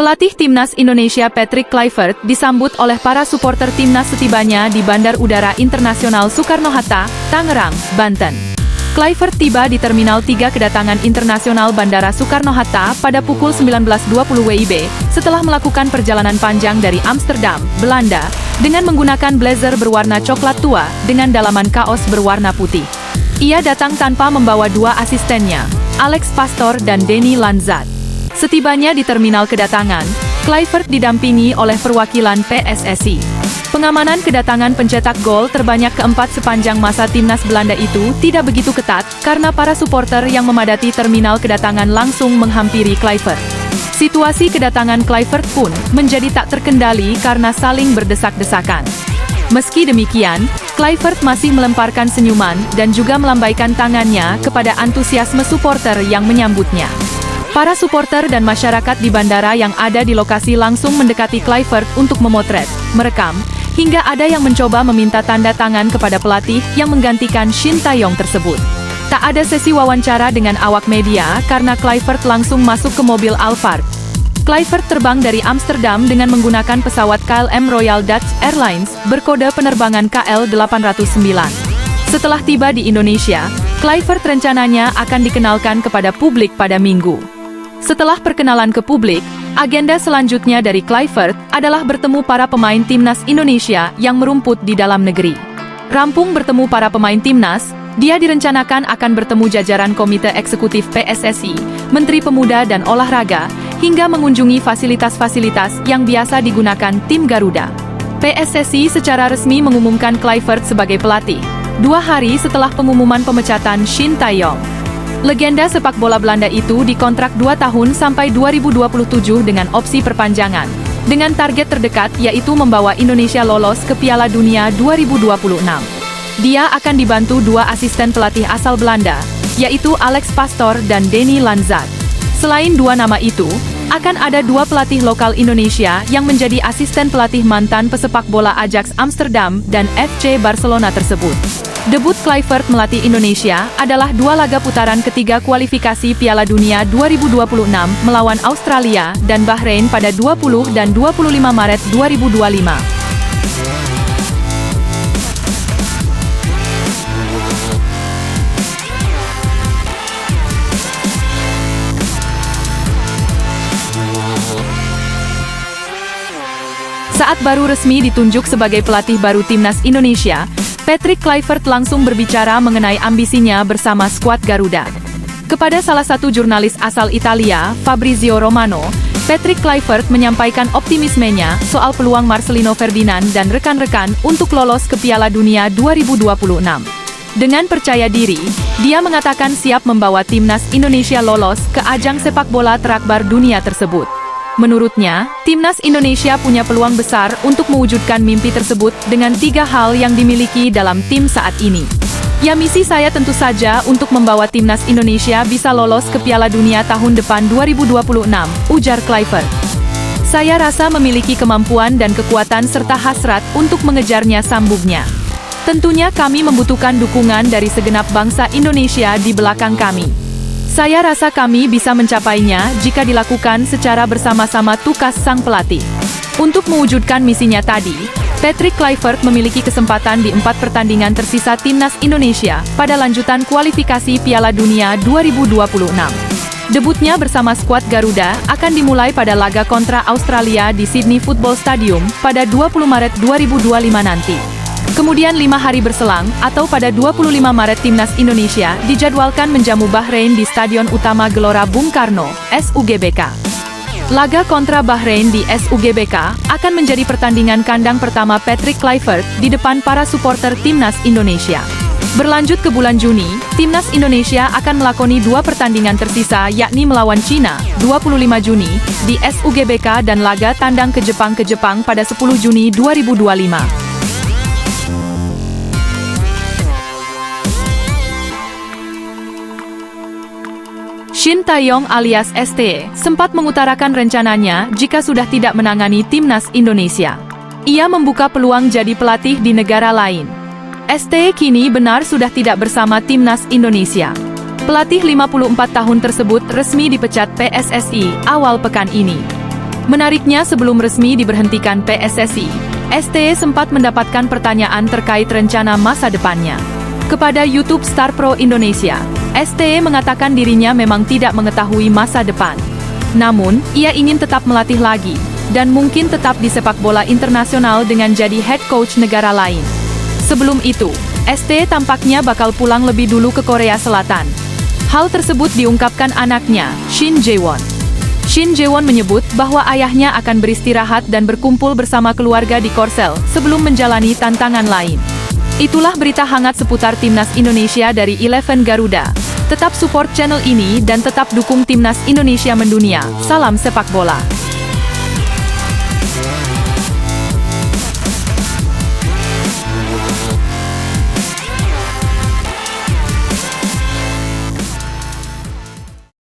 Pelatih Timnas Indonesia Patrick Kluivert disambut oleh para supporter Timnas setibanya di Bandar Udara Internasional Soekarno-Hatta, Tangerang, Banten. Kluivert tiba di Terminal 3 Kedatangan Internasional Bandara Soekarno-Hatta pada pukul 19.20 WIB, setelah melakukan perjalanan panjang dari Amsterdam, Belanda, dengan menggunakan blazer berwarna coklat tua dengan dalaman kaos berwarna putih. Ia datang tanpa membawa dua asistennya, Alex Pastoor dan Denny Lanzat. Setibanya di terminal kedatangan, Kluivert didampingi oleh perwakilan PSSI. Pengamanan kedatangan pencetak gol terbanyak keempat sepanjang masa Timnas Belanda itu tidak begitu ketat, karena para supporter yang memadati terminal kedatangan langsung menghampiri Kluivert. Situasi kedatangan Kluivert pun menjadi tak terkendali karena saling berdesak-desakan. Meski demikian, Kluivert masih melemparkan senyuman dan juga melambaikan tangannya kepada antusiasme supporter yang menyambutnya. Para supporter dan masyarakat di bandara yang ada di lokasi langsung mendekati Kluivert untuk memotret, merekam, hingga ada yang mencoba meminta tanda tangan kepada pelatih yang menggantikan Shin Tae-yong tersebut. Tak ada sesi wawancara dengan awak media karena Kluivert langsung masuk ke mobil Alphard. Kluivert terbang dari Amsterdam dengan menggunakan pesawat KLM Royal Dutch Airlines berkode penerbangan KL809. Setelah tiba di Indonesia, Kluivert rencananya akan dikenalkan kepada publik pada Minggu. Setelah perkenalan ke publik, agenda selanjutnya dari Kluivert adalah bertemu para pemain Timnas Indonesia yang merumput di dalam negeri. Rampung bertemu para pemain Timnas, dia direncanakan akan bertemu jajaran Komite Eksekutif PSSI, Menteri Pemuda dan Olahraga, hingga mengunjungi fasilitas-fasilitas yang biasa digunakan tim Garuda. PSSI secara resmi mengumumkan Kluivert sebagai pelatih, 2 hari setelah pengumuman pemecatan Shin Tae-yong. Legenda sepak bola Belanda itu dikontrak 2 tahun sampai 2027 dengan opsi perpanjangan, dengan target terdekat yaitu membawa Indonesia lolos ke Piala Dunia 2026. Dia akan dibantu 2 asisten pelatih asal Belanda, yaitu Alex Pastoor dan Denny Lanzat. Selain 2 nama itu, akan ada 2 pelatih lokal Indonesia yang menjadi asisten pelatih mantan pesepak bola Ajax Amsterdam dan FC Barcelona tersebut. Debut Kluivert melatih Indonesia adalah 2 laga putaran ketiga kualifikasi Piala Dunia 2026 melawan Australia dan Bahrain pada 20 dan 25 Maret 2025. Saat baru resmi ditunjuk sebagai pelatih baru Timnas Indonesia, Patrick Kluivert langsung berbicara mengenai ambisinya bersama skuad Garuda. Kepada salah satu jurnalis asal Italia, Fabrizio Romano, Patrick Kluivert menyampaikan optimismenya soal peluang Marcelino Ferdinand dan rekan-rekan untuk lolos ke Piala Dunia 2026. Dengan percaya diri, dia mengatakan siap membawa Timnas Indonesia lolos ke ajang sepak bola terakbar dunia tersebut. Menurutnya, Timnas Indonesia punya peluang besar untuk mewujudkan mimpi tersebut dengan 3 hal yang dimiliki dalam tim saat ini. Ya, misi saya tentu saja untuk membawa Timnas Indonesia bisa lolos ke Piala Dunia tahun depan 2026, ujar Kluivert. Saya rasa memiliki kemampuan dan kekuatan serta hasrat untuk mengejarnya, sambungnya. Tentunya kami membutuhkan dukungan dari segenap bangsa Indonesia di belakang kami. Saya rasa kami bisa mencapainya jika dilakukan secara bersama-sama, tukas sang pelatih. Untuk mewujudkan misinya tadi, Patrick Kluivert memiliki kesempatan di 4 pertandingan tersisa Timnas Indonesia pada lanjutan kualifikasi Piala Dunia 2026. Debutnya bersama skuad Garuda akan dimulai pada laga kontra Australia di Sydney Football Stadium pada 20 Maret 2025 nanti. Kemudian 5 hari berselang, atau pada 25 Maret Timnas Indonesia dijadwalkan menjamu Bahrain di Stadion Utama Gelora Bung Karno, SUGBK. Laga kontra Bahrain di SUGBK akan menjadi pertandingan kandang pertama Patrick Kluivert di depan para supporter Timnas Indonesia. Berlanjut ke bulan Juni, Timnas Indonesia akan melakoni 2 pertandingan tersisa, yakni melawan Cina, 25 Juni, di SUGBK dan laga tandang ke Jepang pada 10 Juni 2025. Shin Tae-yong alias ST sempat mengutarakan rencananya jika sudah tidak menangani Timnas Indonesia. Ia membuka peluang jadi pelatih di negara lain. ST kini benar sudah tidak bersama Timnas Indonesia. Pelatih 54 tahun tersebut resmi dipecat PSSI awal pekan ini. Menariknya, sebelum resmi diberhentikan PSSI, STY sempat mendapatkan pertanyaan terkait rencana masa depannya. Kepada YouTube Star Pro Indonesia, STY mengatakan dirinya memang tidak mengetahui masa depan. Namun, ia ingin tetap melatih lagi, dan mungkin tetap di sepak bola internasional dengan jadi head coach negara lain. Sebelum itu, STY tampaknya bakal pulang lebih dulu ke Korea Selatan. Hal tersebut diungkapkan anaknya, Shin Jae-won. Shin Jae-won menyebut bahwa ayahnya akan beristirahat dan berkumpul bersama keluarga di Korsel sebelum menjalani tantangan lain. Itulah berita hangat seputar Timnas Indonesia dari Eleven Garuda. Tetap support channel ini dan tetap dukung Timnas Indonesia mendunia. Salam sepak bola.